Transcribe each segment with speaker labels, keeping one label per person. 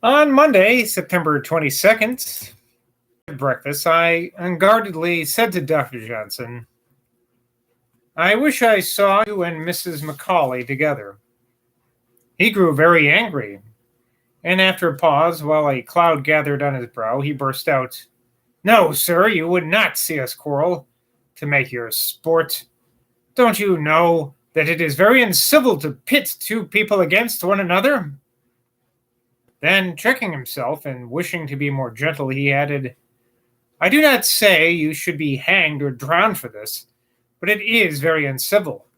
Speaker 1: On Monday, September 22nd, at breakfast, I unguardedly said to Dr. Johnson, "I wish I saw you and Mrs. Macaulay together." He grew very angry, and after a pause, while a cloud gathered on his brow, he burst out, "No, sir, you would not see us quarrel to make your sport. Don't you know that it is very uncivil to pit two people against one another?" Then, checking himself and wishing to be more gentle, he added, "I do not say you should be hanged or drowned for this, but it is very uncivil."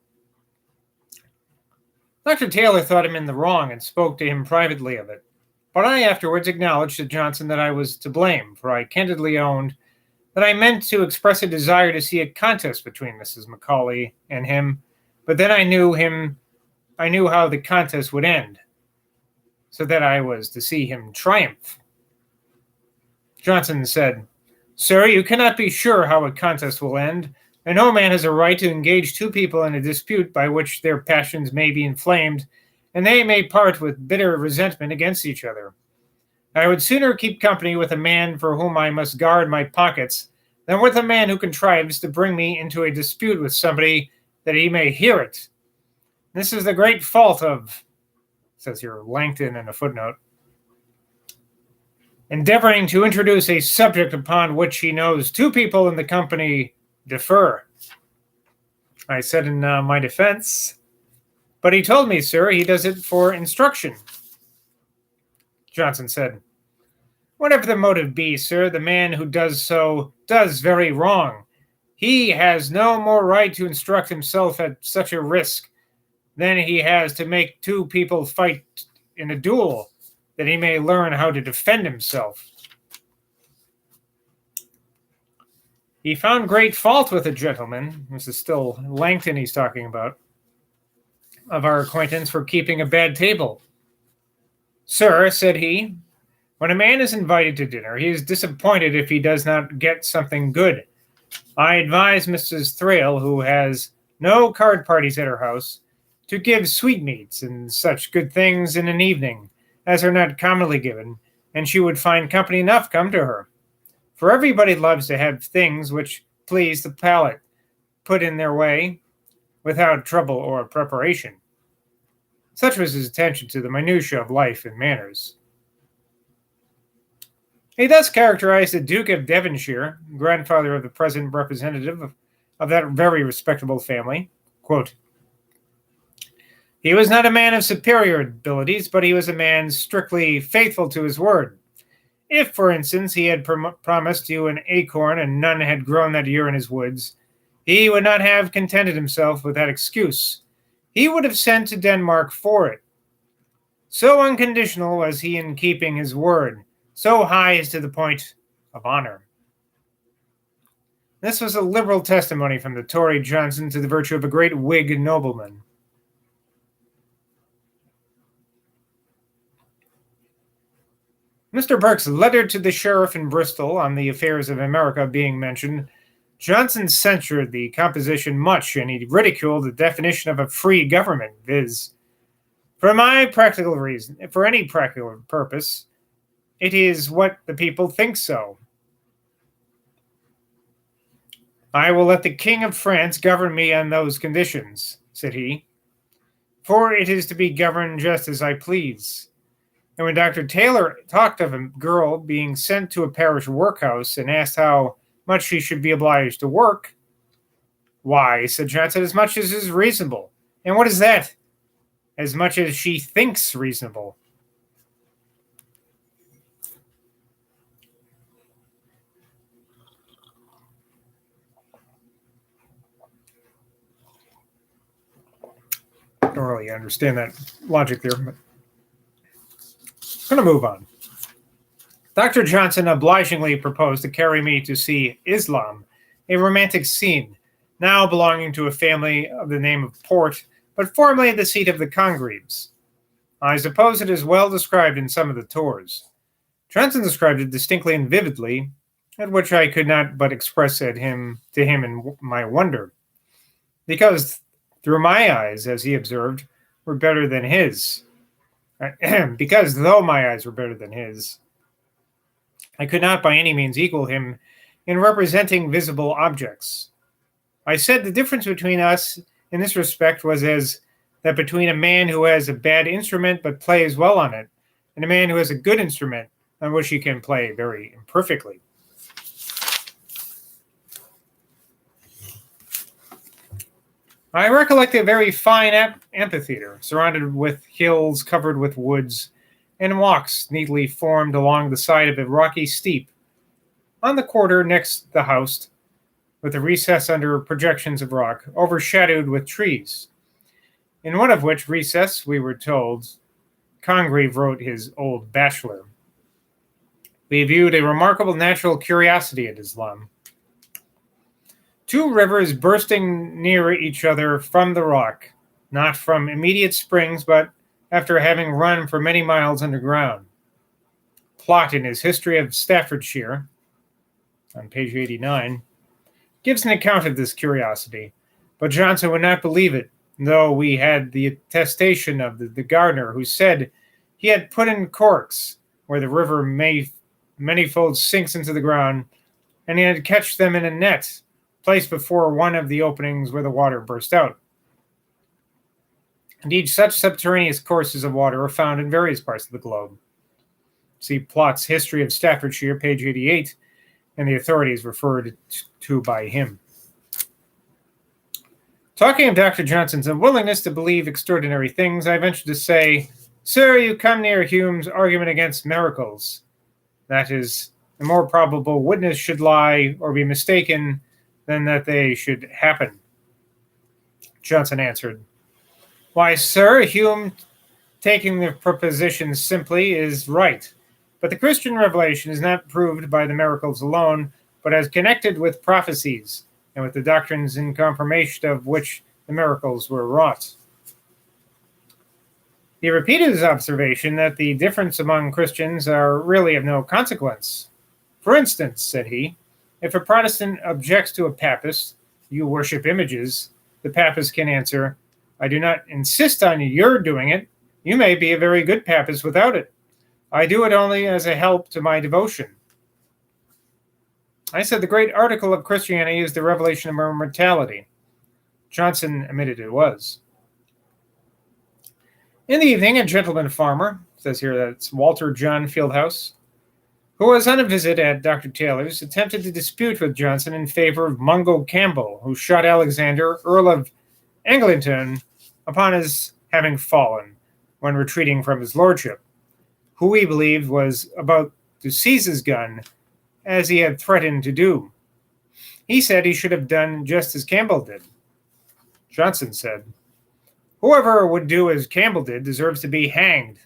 Speaker 1: Dr. Taylor thought him in the wrong and spoke to him privately of it, but I afterwards acknowledged to Johnson that I was to blame, for I candidly owned that I meant to express a desire to see a contest between Mrs. Macaulay and him, but then I knew how the contest would end, so that I was to see him triumph. Johnson said, "Sir, you cannot be sure how a contest will end, and no man has a right to engage two people in a dispute by which their passions may be inflamed, and they may part with bitter resentment against each other. I would sooner keep company with a man for whom I must guard my pockets than with a man who contrives to bring me into a dispute with somebody that he may hear it. This is the great fault of," says here Langton in a footnote, "endeavoring to introduce a subject upon which he knows two people in the company differ." I said in my defense, "But he told me, sir, he does it for instruction." Johnson said, "Whatever the motive be, sir, the man who does so does very wrong. He has no more right to instruct himself at such a risk than he has to make two people fight in a duel, that he may learn how to defend himself." He found great fault with a gentleman, this is still Langton he's talking about, of our acquaintance, for keeping a bad table. "Sir," said he, "when a man is invited to dinner, he is disappointed if he does not get something good. I advise Mrs. Thrale, who has no card parties at her house, to give sweetmeats and such good things in an evening as are not commonly given, and she would find company enough come to her. For everybody loves to have things which please the palate put in their way without trouble or preparation." Such was his attention to the minutiae of life and manners. He thus characterized the Duke of Devonshire, grandfather of the present representative of that very respectable family. Quote, "He was not a man of superior abilities, but he was a man strictly faithful to his word. If, for instance, he had promised you an acorn and none had grown that year in his woods, he would not have contented himself with that excuse. He would have sent to Denmark for it. So unconditional was he in keeping his word, so high as to the point of honor." This was a liberal testimony from the Tory Johnson to the virtue of a great Whig nobleman. Mr. Burke's letter to the sheriff in Bristol on the affairs of America being mentioned, Johnson censured the composition much, and he ridiculed the definition of a free government, viz., for any practical purpose, it is what the people think so. "I will let the King of France govern me on those conditions," said he, "for it is to be governed just as I please." And when Dr. Taylor talked of a girl being sent to a parish workhouse and asked how much she should be obliged to work, "Why," said Johnson, "as much as is reasonable." "And what is that?" "As much as she thinks reasonable." I don't really understand that logic there, but I'm going to move on. Dr. Johnson obligingly proposed to carry me to see Islam, a romantic scene, now belonging to a family of the name of Port, but formerly the seat of the Congreves. I suppose it is well described in some of the tours. Johnson described it distinctly and vividly, at which I could not but express to him in my wonder, because through my eyes, as he observed, were better than his. Because though my eyes were better than his, I could not by any means equal him in representing visible objects. I said the difference between us in this respect was as that between a man who has a bad instrument but plays well on it, and a man who has a good instrument on which he can play very imperfectly. I recollect a very fine amphitheater, surrounded with hills covered with woods, and walks neatly formed along the side of a rocky steep. On the quarter next the house, with a recess under projections of rock, overshadowed with trees, in one of which recess, we were told, Congreve wrote his Old Bachelor. We viewed a remarkable natural curiosity at Islam. Two rivers bursting near each other from the rock, not from immediate springs, but after having run for many miles underground. Plott, in his History of Staffordshire, on page 89, gives an account of this curiosity, but Johnson would not believe it, though we had the attestation of the gardener, who said he had put in corks where the river manyfold sinks into the ground, and he had catched them in a net placed before one of the openings where the water burst out. Indeed, such subterraneous courses of water are found in various parts of the globe. See Plott's History of Staffordshire, page 88, and the authorities referred to by him. Talking of Dr. Johnson's unwillingness to believe extraordinary things, I venture to say, Sir, you come near Hume's argument against miracles. That is, a more probable witness should lie or be mistaken than that they should happen. Johnson answered, Why, sir, Hume, taking the proposition simply, is right. But the Christian revelation is not proved by the miracles alone, but as connected with prophecies, and with the doctrines in confirmation of which the miracles were wrought. He repeated his observation that the difference among Christians are really of no consequence. For instance, said he, if a Protestant objects to a Papist, you worship images, the Papist can answer, I do not insist on your doing it. You may be a very good Papist without it. I do it only as a help to my devotion. I said the great article of Christianity is the revelation of immortality. Johnson admitted it was. In the evening, a gentleman farmer, says here that's Walter John Fieldhouse, who was on a visit at Dr. Taylor's, attempted to dispute with Johnson in favor of Mungo Campbell, who shot Alexander, Earl of Eglinton, upon his having fallen when retreating from his lordship, who he believed was about to seize his gun, as he had threatened to do. He said he should have done just as Campbell did. Johnson said, Whoever would do as Campbell did deserves to be hanged.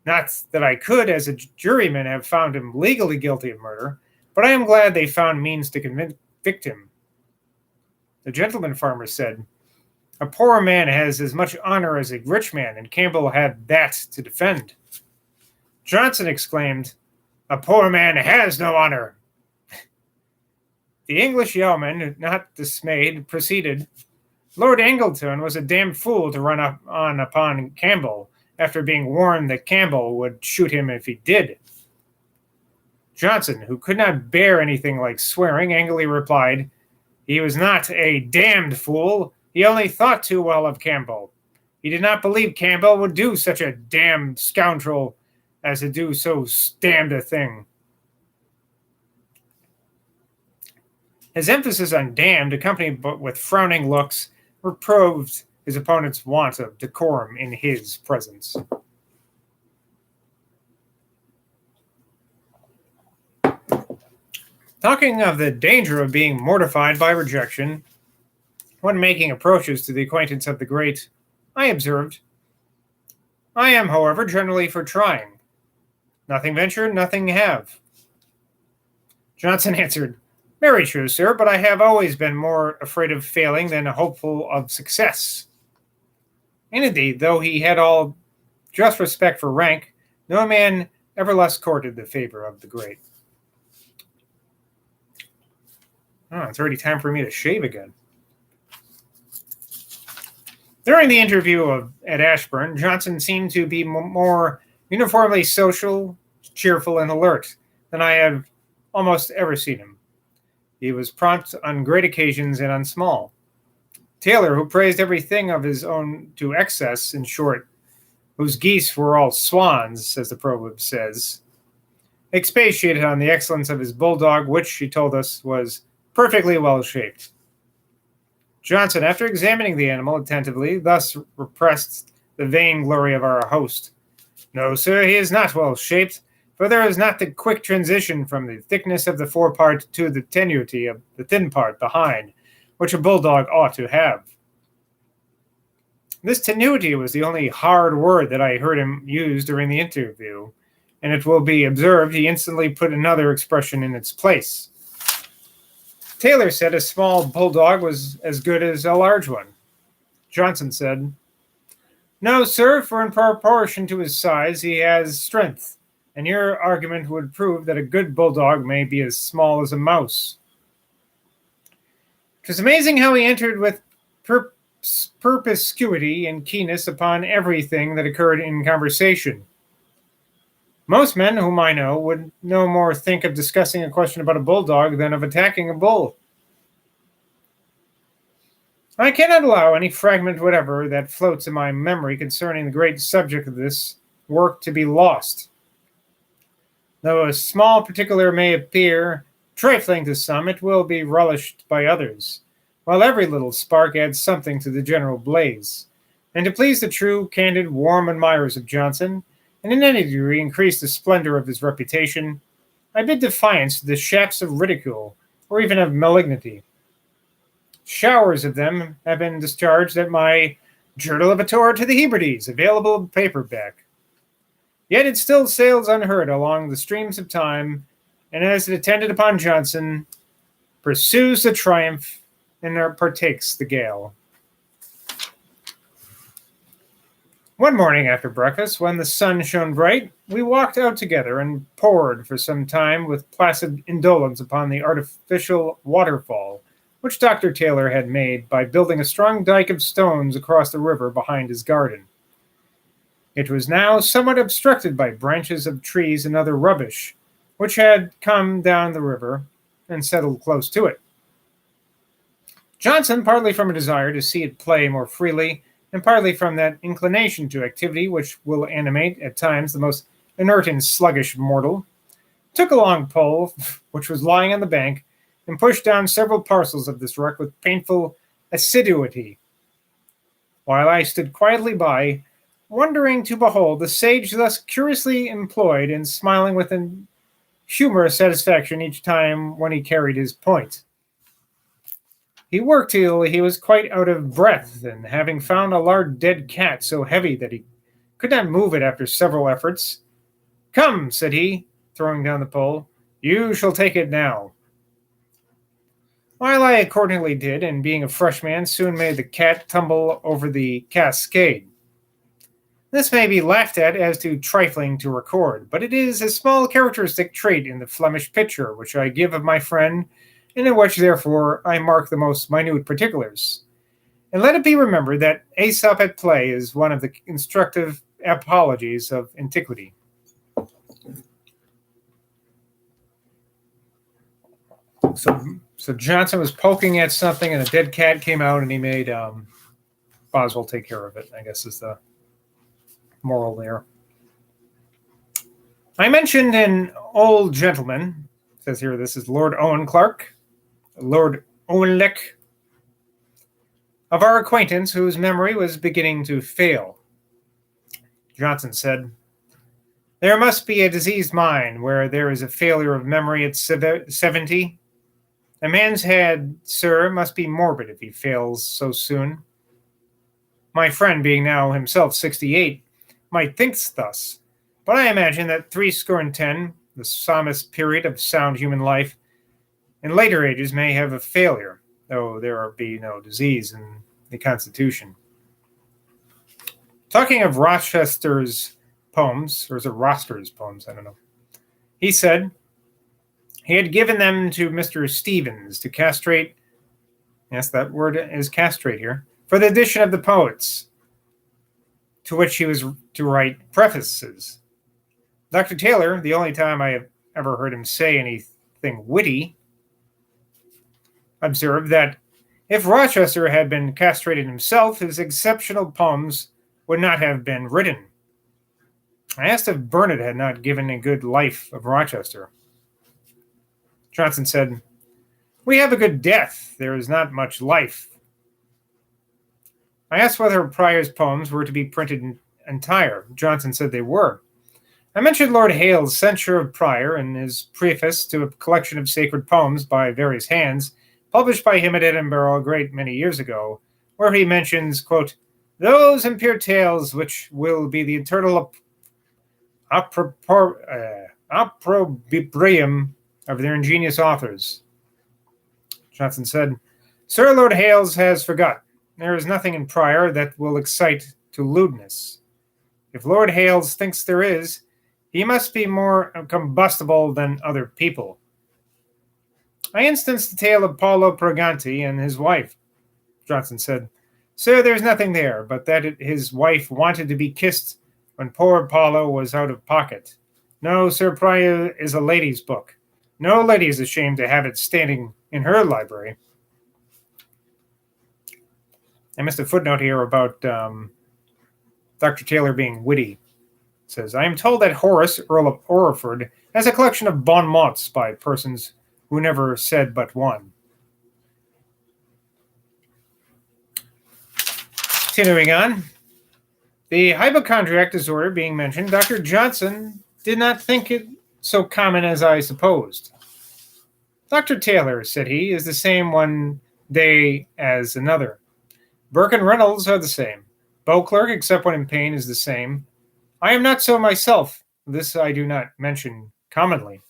Speaker 1: Not that I could, as a juryman, have found him legally guilty of murder, but I am glad they found means to convict him. The gentleman farmer said, A poor man has as much honor as a rich man, and Campbell had that to defend. Johnson exclaimed, A poor man has no honor. The English yeoman, not dismayed, proceeded, Lord Eglinton was a damned fool to run on upon Campbell, after being warned that Campbell would shoot him if he did. Johnson, who could not bear anything like swearing, angrily replied, He was not a damned fool. He only thought too well of Campbell. He did not believe Campbell would do such a damned scoundrel as to do so damned a thing. His emphasis on damned, accompanied with frowning looks, reproved his opponent's want of decorum in his presence. Talking of the danger of being mortified by rejection, when making approaches to the acquaintance of the great, I observed, I am, however, generally for trying. Nothing venture, nothing have. Johnson answered, Very true, sir, but I have always been more afraid of failing than hopeful of success. And indeed, though he had all just respect for rank, no man ever less courted the favor of the great. It's already time for me to shave again. During the interview at Ashburn, Johnson seemed to be more uniformly social, cheerful, and alert than I have almost ever seen him. He was prompt on great occasions and on small. Taylor, who praised everything of his own to excess, in short, whose geese were all swans, as the proverb says, expatiated on the excellence of his bulldog, which, he told us, was perfectly well-shaped. Johnson, after examining the animal attentively, thus repressed the vainglory of our host. No, sir, he is not well-shaped, for there is not the quick transition from the thickness of the forepart to the tenuity of the thin part behind, which a bulldog ought to have. This tenuity was the only hard word that I heard him use during the interview, and it will be observed he instantly put another expression in its place. Taylor said a small bulldog was as good as a large one. Johnson said, "No, sir, for in proportion to his size he has strength, and your argument would prove that a good bulldog may be as small as a mouse." It was amazing how he entered with perspicuity and keenness upon everything that occurred in conversation. Most men whom I know would no more think of discussing a question about a bulldog than of attacking a bull. I cannot allow any fragment whatever that floats in my memory concerning the great subject of this work to be lost. Though a small particular may appear trifling to some, it will be relished by others, while every little spark adds something to the general blaze. And to please the true, candid, warm admirers of Johnson, and in any degree increase the splendor of his reputation, I bid defiance to the shafts of ridicule, or even of malignity. Showers of them have been discharged at my Journal of a Tour to the Hebrides, available in paperback. Yet it still sails unheard along the streams of time, and as it attended upon Johnson, pursues the triumph and partakes the gale. One morning after breakfast, when the sun shone bright, we walked out together and pored for some time with placid indolence upon the artificial waterfall which Dr. Taylor had made by building a strong dike of stones across the river behind his garden. It was now somewhat obstructed by branches of trees and other rubbish, which had come down the river and settled close to it. Johnson, partly from a desire to see it play more freely, and partly from that inclination to activity which will animate at times the most inert and sluggish mortal, took a long pole which was lying on the bank, and pushed down several parcels of this wreck with painful assiduity, while I stood quietly by, wondering to behold the sage thus curiously employed, and smiling with an humorous satisfaction each time when he carried his point. He worked till he was quite out of breath, and having found a large dead cat so heavy that he could not move it after several efforts, "Come," said he, throwing down the pole, "you shall take it now." While I accordingly did, and being a fresh man, soon made the cat tumble over the cascade. This may be laughed at as too trifling to record, but it is a small characteristic trait in the Flemish picture which I give of my friend, and in which, therefore, I mark the most minute particulars. And let it be remembered that Aesop at play is one of the instructive apologies of antiquity. So Johnson was poking at something, and a dead cat came out, and he made Boswell take care of it, I guess is the moral there. I mentioned an old gentleman, it says here this is Lord Owen Clark, Lord Owenlick, of our acquaintance, whose memory was beginning to fail. Johnson said, "There must be a diseased mind where there is a failure of memory at 70. A man's head, sir, must be morbid if he fails so soon. My friend, being now himself 68, might think thus, but I imagine that 70, the sommest period of sound human life, in later ages may have a failure, though there be no disease in the constitution." Talking of Rochester's poems, or is it Roster's poems? I don't know. He said he had given them to Mr. Stevens to castrate, yes, that word is castrate here, for the edition of the poets, to which he was to write prefaces. Dr. Taylor, the only time I have ever heard him say anything witty, observed that if Rochester had been castrated himself, his exceptional poems would not have been written. I asked if Burnet had not given a good life of Rochester. Johnson said, "We have a good death. There is not much life." I asked whether Prior's poems were to be printed entire. Johnson said they were. I mentioned Lord Hale's censure of Prior in his preface to a collection of sacred poems by various hands, published by him at Edinburgh a great many years ago, where he mentions, quote, "those impure tales which will be the eternal opprobrium of their ingenious authors." Johnson said, "Sir Lord Hales has forgot. There is nothing in Prior that will excite to lewdness. If Lord Hales thinks there is, he must be more combustible than other people." I instanced the tale of Paolo Preganti and his wife. Johnson said, "Sir, there's nothing there, but that his wife wanted to be kissed when poor Paolo was out of pocket. No, Sir, Prior is a lady's book. No lady is ashamed to have it standing in her library." I missed a footnote here about Dr. Taylor being witty. It says, "I am told that Horace, Earl of Orford, has a collection of bon mots by persons who never said but one." Continuing on, the hypochondriac disorder being mentioned, Dr. Johnson did not think it so common as I supposed. "Dr. Taylor," said he, "is the same one day as another. Burke and Reynolds are the same. Beauclerk, except when in pain, is the same. I am not so myself. This I do not mention commonly.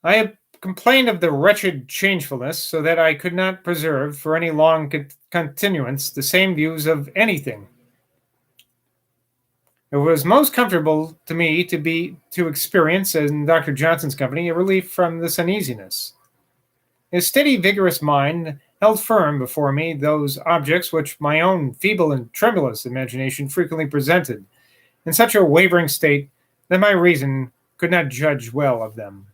Speaker 1: I have complained of the wretched changefulness, so that I could not preserve for any long continuance the same views of anything. It was most comfortable to me to experience, in Dr. Johnson's company, a relief from this uneasiness. His steady, vigorous mind held firm before me those objects which my own feeble and tremulous imagination frequently presented, in such a wavering state that my reason could not judge well of them.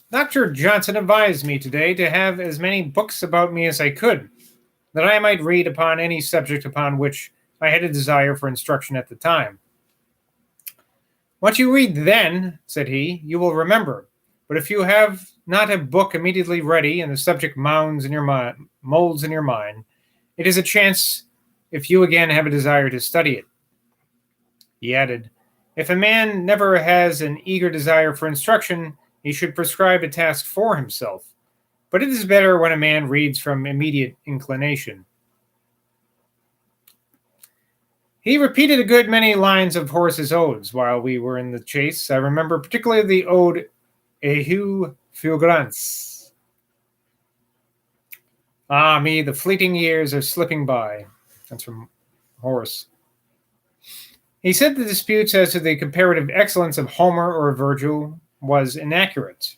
Speaker 1: Dr. Johnson advised me today to have as many books about me as I could, that I might read upon any subject upon which I had a desire for instruction at the time. What you read then, said he, you will remember, but if you have not a book immediately ready and the subject molds in your mind, it is a chance if you again have a desire to study it. He added, if a man never has an eager desire for instruction, he should prescribe a task for himself, but it is better when a man reads from immediate inclination. He repeated a good many lines of Horace's odes while we were in the chase. I remember particularly the ode Eheu fulgurans. Ah me, the fleeting years are slipping by. That's from Horace. He said the disputes as to the comparative excellence of Homer or Virgil was inaccurate.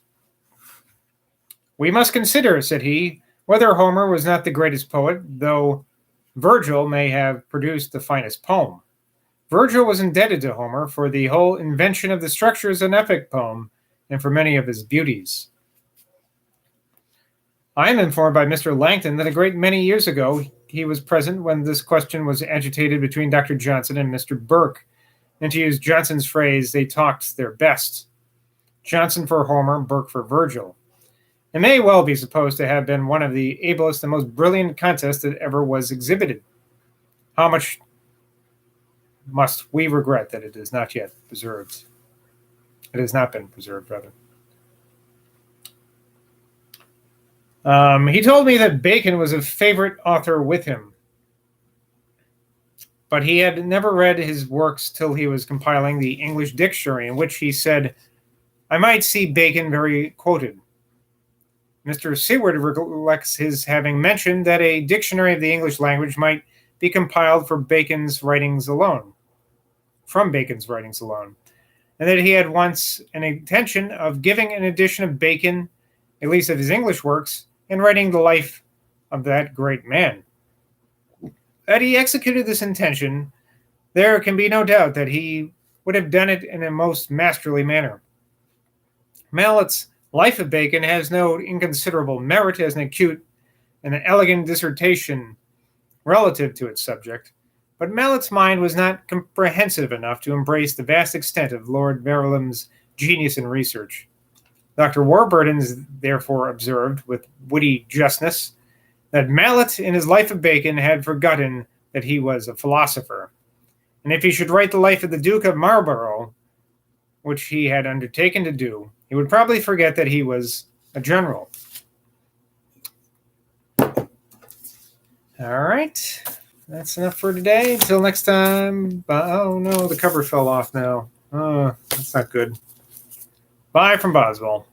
Speaker 1: We must consider, said he, whether Homer was not the greatest poet, though Virgil may have produced the finest poem. Virgil was indebted to Homer for the whole invention of the structures of an epic poem and for many of his beauties. I am informed by Mr. Langton that a great many years ago he was present when this question was agitated between Dr. Johnson and Mr. Burke, and to use Johnson's phrase, they talked their best. Johnson for Homer, Burke for Virgil. It may well be supposed to have been one of the ablest and most brilliant contests that ever was exhibited. How much must we regret that it is not yet preserved? It has not been preserved, rather. He told me that Bacon was a favorite author with him, but he had never read his works till he was compiling the English dictionary, in which he said, I might see Bacon very quoted. Mr. Seward recollects his having mentioned that a dictionary of the English language might be compiled from Bacon's writings alone. and that he had once an intention of giving an edition of Bacon, at least of his English works, and writing the life of that great man. That he executed this intention, there can be no doubt that he would have done it in a most masterly manner. Mallet's Life of Bacon has no inconsiderable merit as an acute and an elegant dissertation relative to its subject, but Mallet's mind was not comprehensive enough to embrace the vast extent of Lord Verulam's genius in research. Dr. Warburton therefore observed, with witty justness, that Mallet in his Life of Bacon had forgotten that he was a philosopher, and if he should write the life of the Duke of Marlborough, which he had undertaken to do, he would probably forget that he was a general. All right, that's enough for today. Until next time. Oh no, the cover fell off now. Oh, that's not good. Bye from Boswell.